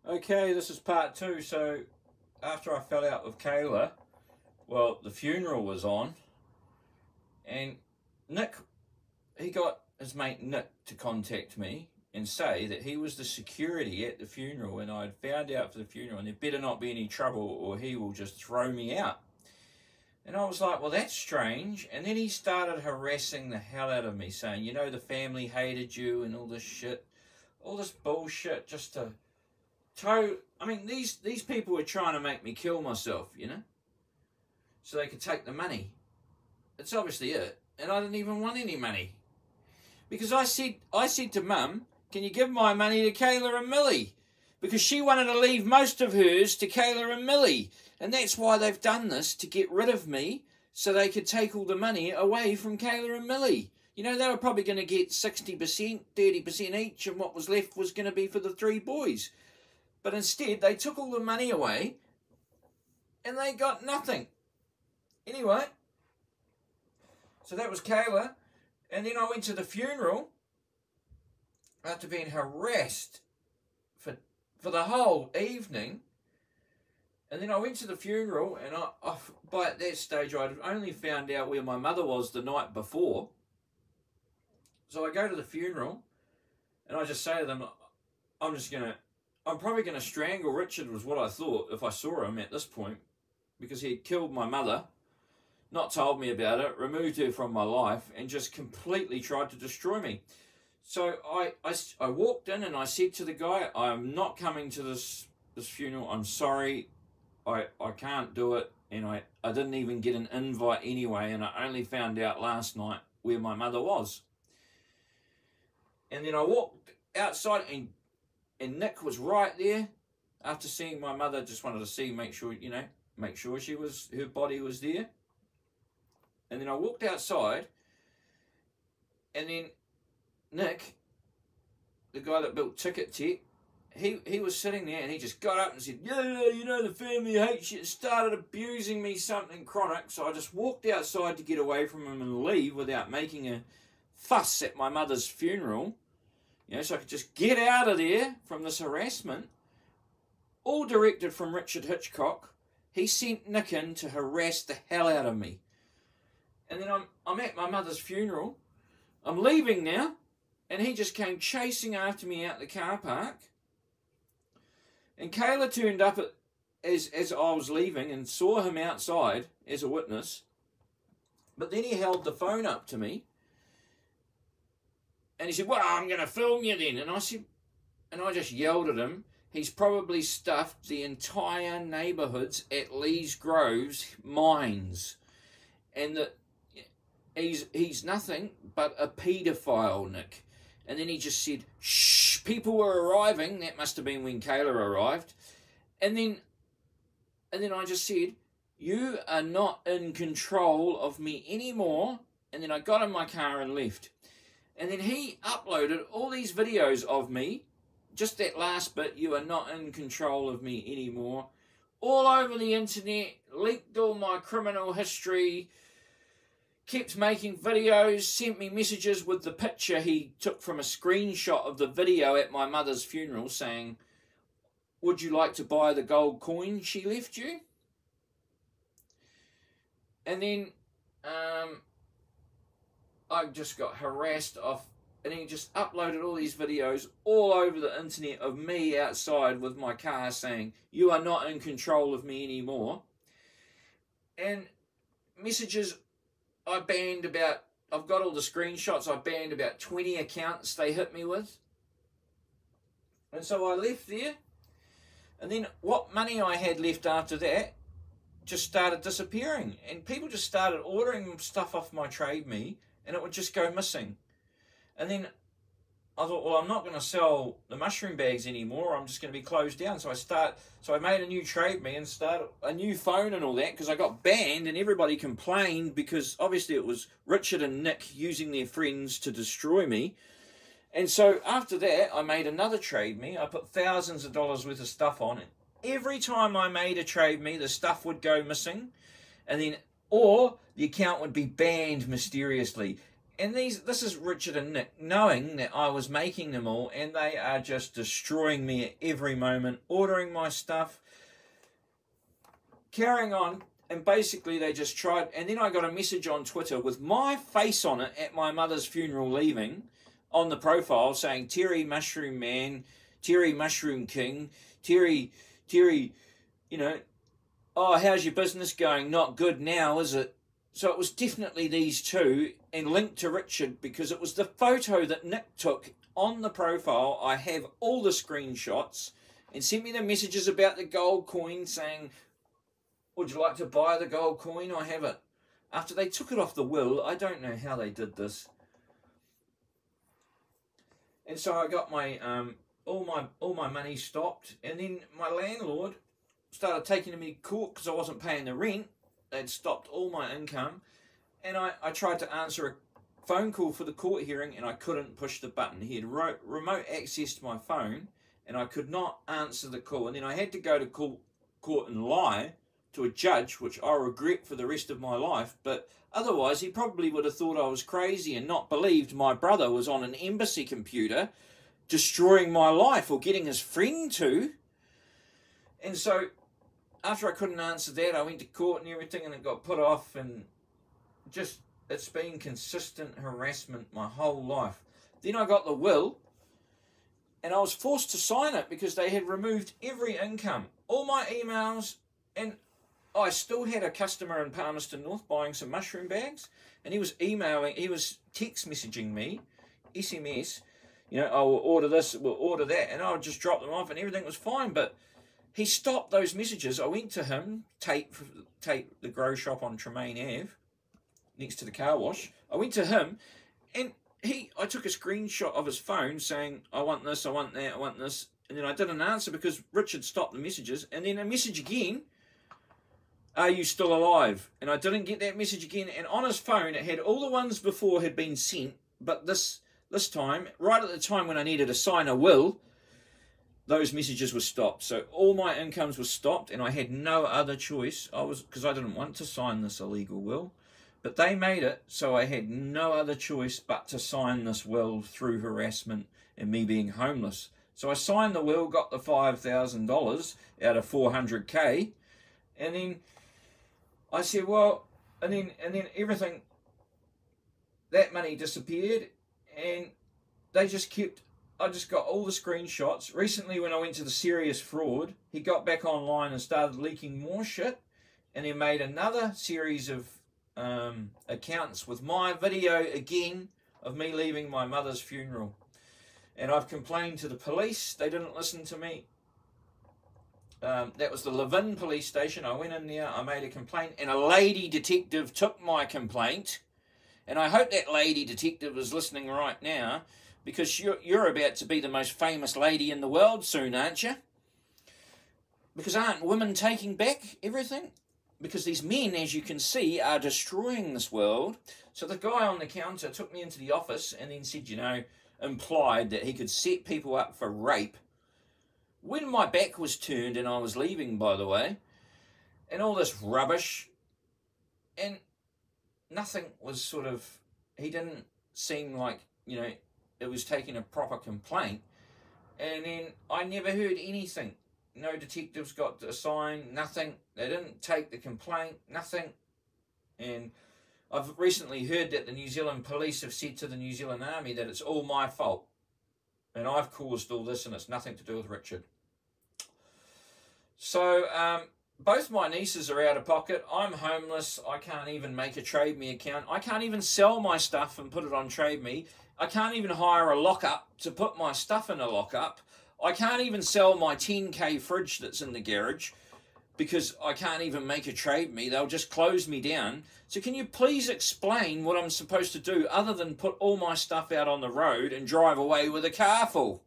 Okay, this is part 2. So after I fell out with Kayla, well, the funeral was on, and Nick, he got his mate Nick to contact me and say that he was the security at the funeral, and I'd found out for the funeral, and there better not be any trouble or he will just throw me out. And I was like, well, that's strange. And then he started harassing the hell out of me, saying, you know, the family hated you and all this shit, all this bullshit, just to I mean, these people were trying to make me kill myself, you know, so they could take the money. That's obviously it. And I didn't even want any money, because I said to Mum, can you give my money to Kayla and Millie? Because she wanted to leave most of hers to Kayla and Millie. And that's why they've done this, to get rid of me, so they could take all the money away from Kayla and Millie. You know, they were probably going to get 60%, 30% each, and what was left was going to be for the 3 boys. But instead, they took all the money away, and they got nothing. Anyway, so that was Kayla. And then I went to the funeral after being harassed for the whole evening. And then I went to the funeral, and by that stage, I'd only found out where my mother was the night before. So I go to the funeral, and I just say to them, I'm probably going to strangle Richard, was what I thought if I saw him at this point, because he had killed my mother, not told me about it, removed her from my life, and just completely tried to destroy me. So I walked in, and I said to the guy, I'm not coming to this funeral. I'm sorry. I can't do it. And I didn't even get an invite anyway, and I only found out last night where my mother was. And then I walked outside, and Nick was right there. After seeing my mother, just wanted to see, make sure her body was there. And then I walked outside, and then Nick, the guy that built Ticket Tech, he was sitting there, and he just got up and said, yeah, you know, the family hates you. Started abusing me, something chronic. So I just walked outside to get away from him and leave without making a fuss at my mother's funeral. You know, so I could just get out of there from this harassment. All directed from Richard Hitchcock. He sent Nick in to harass the hell out of me. And then I'm at my mother's funeral. I'm leaving now. And he just came chasing after me out the car park. And Kayla turned up as I was leaving and saw him outside as a witness. But then he held the phone up to me. And he said, well, I'm going to film you then. And I just yelled at him. He's probably stuffed the entire neighbourhoods at Lees Grove's mines. And that he's nothing but a paedophile, Nick. And then he just said, shh, people were arriving. That must have been when Kayla arrived. And then I just said, you are not in control of me anymore. And then I got in my car and left. And then he uploaded all these videos of me, just that last bit, you are not in control of me anymore, all over the internet, leaked all my criminal history, kept making videos, sent me messages with the picture he took from a screenshot of the video at my mother's funeral saying, would you like to buy the gold coin she left you? And then I just got harassed off, and he just uploaded all these videos all over the internet of me outside with my car saying, you are not in control of me anymore. And messages I banned about, I've got all the screenshots, I banned about 20 accounts they hit me with. And so I left there, and then what money I had left after that just started disappearing, and people just started ordering stuff off my Trade Me, and it would just go missing. And then I thought, well, I'm not going to sell the mushroom bags anymore. I'm just going to be closed down. So I made a new Trade Me and started a new phone and all that, because I got banned and everybody complained, because obviously it was Richard and Nick using their friends to destroy me. And so after that, I made another Trade Me. I put thousands of dollars worth of stuff on it. Every time I made a Trade Me, the stuff would go missing, and then or the account would be banned mysteriously. And this is Richard and Nick, knowing that I was making them all, and they are just destroying me at every moment, ordering my stuff, carrying on, and basically they just tried. And then I got a message on Twitter with my face on it at my mother's funeral leaving, on the profile saying, Terry Mushroom Man, Terry Mushroom King, Terry, you know, oh, how's your business going? Not good now, is it? So it was definitely these two, and linked to Richard, because it was the photo that Nick took on the profile. I have all the screenshots, and sent me the messages about the gold coin saying, would you like to buy the gold coin? I have it. After they took it off the will, I don't know how they did this. And so I got my all my money stopped, and then my landlord started taking me to court because I wasn't paying the rent. They'd stopped all my income, and I tried to answer a phone call for the court hearing, and I couldn't push the button. He had remote access to my phone, and I could not answer the call. And then I had to go to court and lie to a judge, which I regret for the rest of my life. But otherwise, he probably would have thought I was crazy and not believed my brother was on an embassy computer destroying my life, or getting his friend to. And so after I couldn't answer that, I went to court and everything, and it got put off, and just, it's been consistent harassment my whole life. Then I got the will, and I was forced to sign it because they had removed every income, all my emails, and I still had a customer in Palmerston North buying some mushroom bags, and he was text messaging me, SMS, you know, I will order this, we'll order that, and I would just drop them off, and everything was fine. But he stopped those messages. I went to him, Tate, the grow shop on Tremaine Ave, next to the car wash. I went to him, and I took a screenshot of his phone saying, I want this, I want that, I want this. And then I didn't answer because Richard stopped the messages. And then a message again, are you still alive? And I didn't get that message again. And on his phone, it had all the ones before had been sent, but this time, right at the time when I needed to sign a will, those messages were stopped. So all my incomes were stopped, and I had no other choice. Because I didn't want to sign this illegal will, but they made it, so I had no other choice but to sign this will through harassment and me being homeless. So I signed the will, got the $5,000 out of 400k, and then I said, well, and then everything, that money disappeared, and they just kept. I just got all the screenshots. Recently, when I went to the serious fraud, he got back online and started leaking more shit, and he made another series of accounts with my video again of me leaving my mother's funeral. And I've complained to the police. They didn't listen to me. That was the Levin police station. I went in there, I made a complaint, and a lady detective took my complaint. And I hope that lady detective is listening right now, because you're about to be the most famous lady in the world soon, aren't you? Because aren't women taking back everything? Because these men, as you can see, are destroying this world. So the guy on the counter took me into the office and then said, you know, implied that he could set people up for rape. When my back was turned and I was leaving, by the way, and all this rubbish, and nothing was sort of, he didn't seem like, you know, it was taking a proper complaint. And then I never heard anything. No detectives got assigned, nothing. They didn't take the complaint, nothing. And I've recently heard that the New Zealand police have said to the New Zealand Army that it's all my fault. And I've caused all this, and it's nothing to do with Richard. So, both my nieces are out of pocket. I'm homeless. I can't even make a Trade Me account. I can't even sell my stuff and put it on Trade Me. I can't even hire a lockup to put my stuff in a lockup. I can't even sell my 10k fridge that's in the garage because I can't even make a Trade Me. They'll just close me down. So can you please explain what I'm supposed to do other than put all my stuff out on the road and drive away with a car full?